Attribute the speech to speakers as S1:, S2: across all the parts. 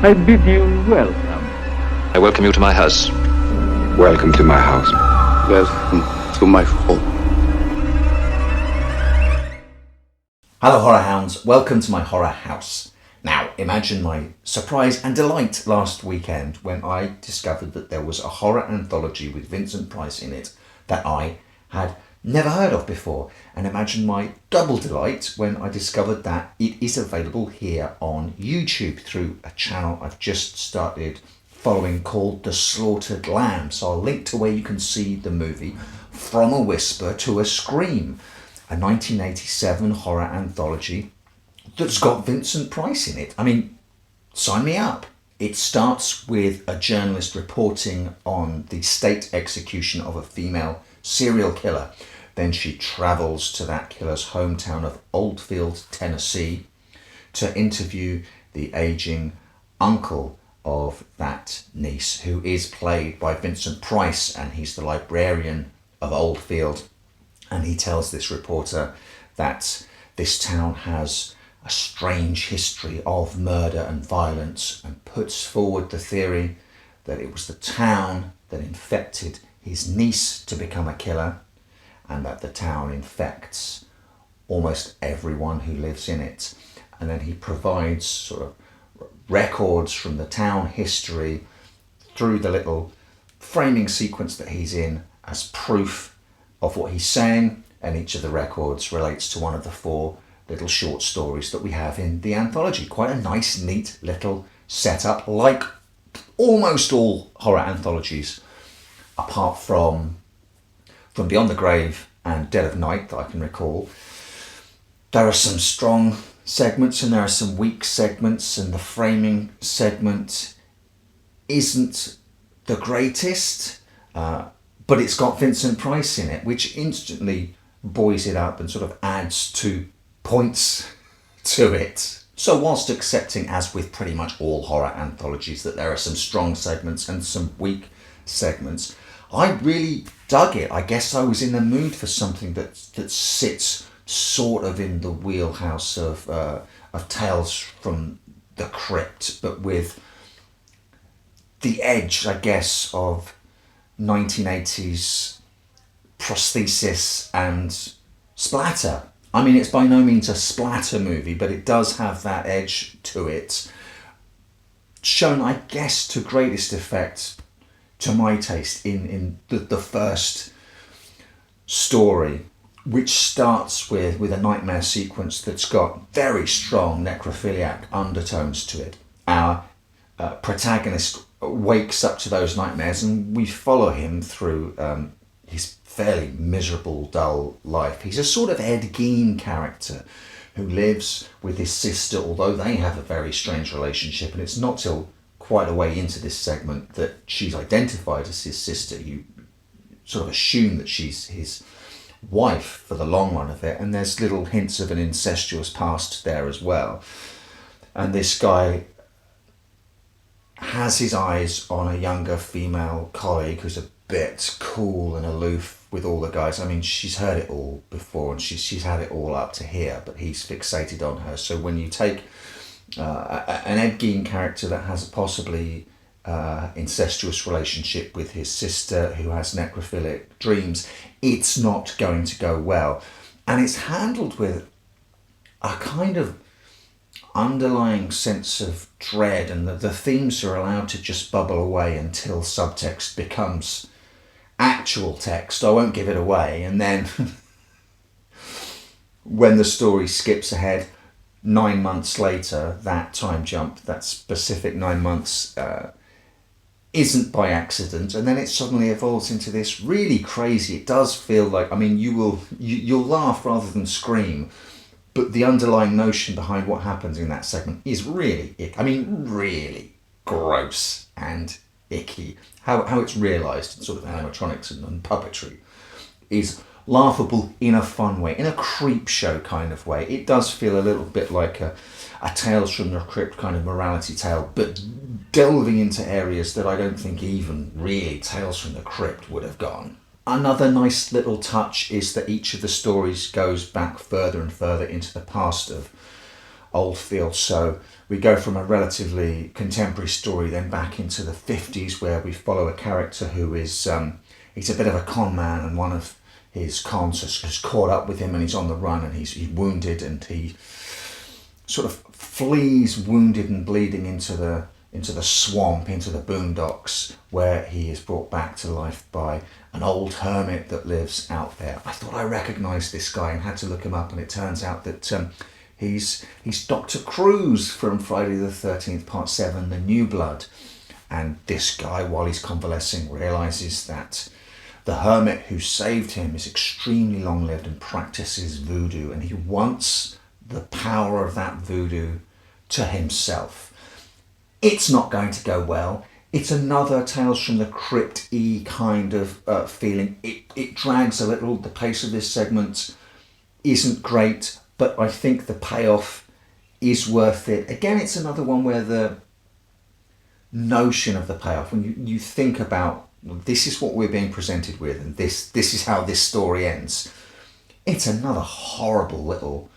S1: I bid you welcome.
S2: I welcome you to my house.
S3: Welcome to my house.
S4: Welcome to my home.
S5: Hello horror hounds, welcome to my horror house. Now imagine my surprise and delight last weekend when I discovered that there was a horror anthology with Vincent Price in it that I had never heard of before, and imagine my double delight when I discovered that it is available here on YouTube through a channel I've just started following called The Slaughtered Lamb. So I'll link to where you can see the movie From a Whisper to a Scream, a 1987 horror anthology that's got Vincent Price in it. I mean, sign me up. It starts with a journalist reporting on the state execution of a female serial killer. Then she travels to that killer's hometown of Oldfield, Tennessee, to interview the aging uncle of that niece, who is played by Vincent Price, and he's the librarian of Oldfield. And he tells this reporter that this town has a strange history of murder and violence, and puts forward the theory that it was the town that infected his niece to become a killer, and that the town infects almost everyone who lives in it. And then he provides sort of records from the town history through the little framing sequence that he's in as proof of what he's saying, and each of the records relates to one of the 4 little short stories that we have in the anthology. Quite a nice, neat little setup, like almost all horror anthologies, apart from Beyond the Grave and Dead of Night that I can recall. There are some strong segments and there are some weak segments, and the framing segment isn't the greatest, but it's got Vincent Price in it, which instantly buoys it up and sort of adds 2 points to it. So whilst accepting, as with pretty much all horror anthologies, that there are some strong segments and some weak segments, I really dug it. I guess I was in the mood for something that sits sort of in the wheelhouse of Tales from the Crypt, but with the edge, I guess, of 1980s prosthesis and splatter. I mean, it's by no means a splatter movie, but it does have that edge to it, shown, I guess, to greatest effect, to my taste, in the first story, which starts with a nightmare sequence that's got very strong necrophiliac undertones to it. Our protagonist wakes up to those nightmares, and we follow him through his fairly miserable, dull life. He's a sort of Ed Gein character who lives with his sister, although they have a very strange relationship, and it's not till quite a way into this segment that she's identified as his sister. You sort of assume that she's his wife for the long run of it, and there's little hints of an incestuous past there as well. And this guy has his eyes on a younger female colleague who's a bit cool and aloof with all the guys. I mean, she's heard it all before, and she's had it all up to here, but he's fixated on her. So when you take an Ed Gein character that has a possibly incestuous relationship with his sister who has necrophilic dreams, it's not going to go well. And it's handled with a kind of underlying sense of dread, and the themes are allowed to just bubble away until subtext becomes actual text. I won't give it away. And then when the story skips ahead 9 months later, that time jump, that specific 9 months, isn't by accident, and then it suddenly evolves into this really crazy. It does feel like, I mean, you'll laugh rather than scream, but the underlying notion behind what happens in that segment is really gross and icky. How it's realised in sort of animatronics and puppetry is laughable in a fun way, in a creep show kind of way. It does feel a little bit like a Tales from the Crypt kind of morality tale, but delving into areas that I don't think even really Tales from the Crypt would have gone. Another nice little touch is that each of the stories goes back further and further into the past of Oldfield. So we go from a relatively contemporary story then back into the 50s, where we follow a character who is he's a bit of a con man, and one of his cons has caught up with him, and he's on the run, and he's wounded, and he sort of flees wounded and bleeding into the swamp, into the boondocks, where he is brought back to life by an old hermit that lives out there. I thought I recognised this guy and had to look him up, and it turns out that he's Dr. Cruz from Friday the 13th Part 7, The New Blood. And this guy, while he's convalescing, realises that the hermit who saved him is extremely long-lived and practices voodoo, and he wants the power of that voodoo to himself. It's not going to go well. It's another Tales from the Crypt-y kind of feeling. It drags a little. The pace of this segment isn't great, but I think the payoff is worth it. Again, it's another one where the notion of the payoff, when you think about, this is what we're being presented with, and this is how this story ends, it's another horrible little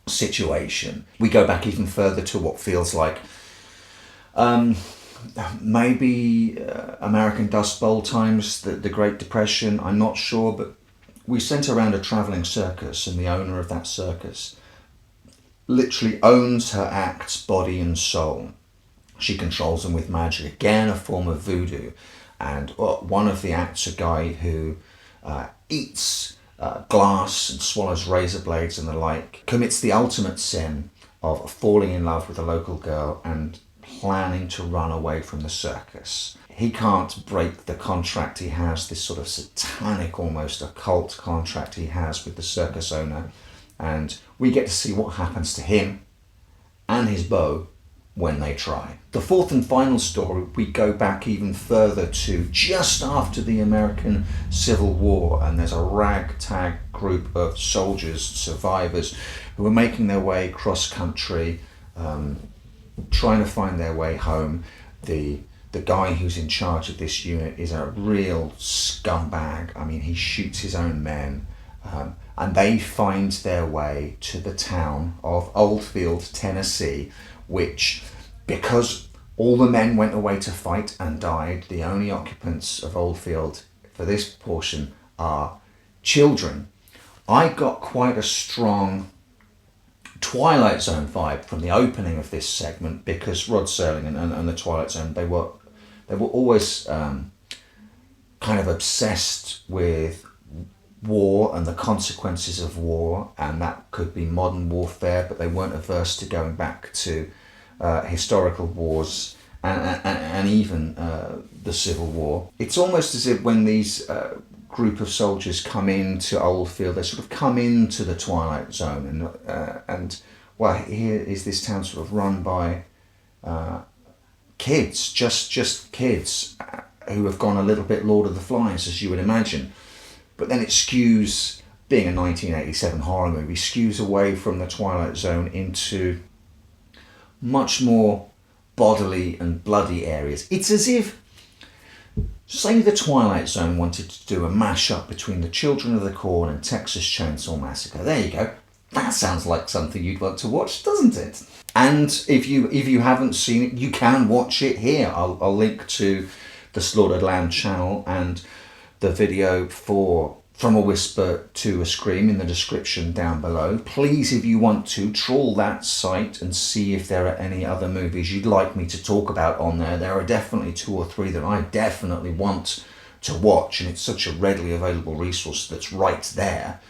S5: situation. We go back even further to what feels like maybe American Dust Bowl times, the Great Depression, I'm not sure, but we sent around a travelling circus, and the owner of that circus literally owns her acts body and soul. She controls them with magic, again a form of voodoo. And one of the acts, a guy who eats glass and swallows razor blades and the like, commits the ultimate sin of falling in love with a local girl and planning to run away from the circus. He can't break the contract he has, this sort of satanic, almost occult contract he has with the circus owner, and we get to see what happens to him and his beau when they try. The fourth and final story, we go back even further to just after the American Civil War, and there's a ragtag group of soldiers, survivors, who are making their way cross-country, trying to find their way home. The guy who's in charge of this unit is a real scumbag. I mean, he shoots his own men, and they find their way to the town of Oldfield, Tennessee, which, because all the men went away to fight and died, the only occupants of Oldfield for this portion are children. I got quite a strong Twilight Zone vibe from the opening of this segment, because Rod Serling and the Twilight Zone, they were always kind of obsessed with war and the consequences of war, and that could be modern warfare, but they weren't averse to going back to historical wars and even the Civil War. It's almost as if when these group of soldiers come into Oldfield, they sort of come into the Twilight Zone, and well, here is this town sort of run by kids, just kids who have gone a little bit Lord of the Flies, as you would imagine. But then it skews, being a 1987 horror movie, skews away from the Twilight Zone into much more bodily and bloody areas. It's as if, say the Twilight Zone wanted to do a mash-up between the Children of the Corn and Texas Chainsaw Massacre. There you go. That sounds like something you'd want to watch, doesn't it? And if you haven't seen it, you can watch it here. I'll link to the Slaughtered Lamb channel and the video for From a Whisper to a Scream in the description down below. Please, if you want to, trawl that site and see if there are any other movies you'd like me to talk about on there. There are definitely 2 or 3 that I definitely want to watch, and it's such a readily available resource that's right there.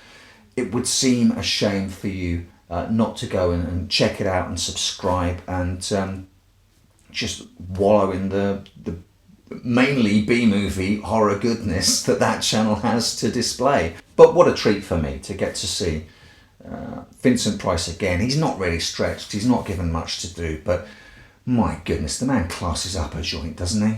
S5: It would seem a shame for you not to go and check it out and subscribe and just wallow in the mainly B-movie horror goodness that channel has to display. But what a treat for me to get to see Vincent Price again. He's not really stretched, he's not given much to do, but my goodness, the man classes up a joint, doesn't he?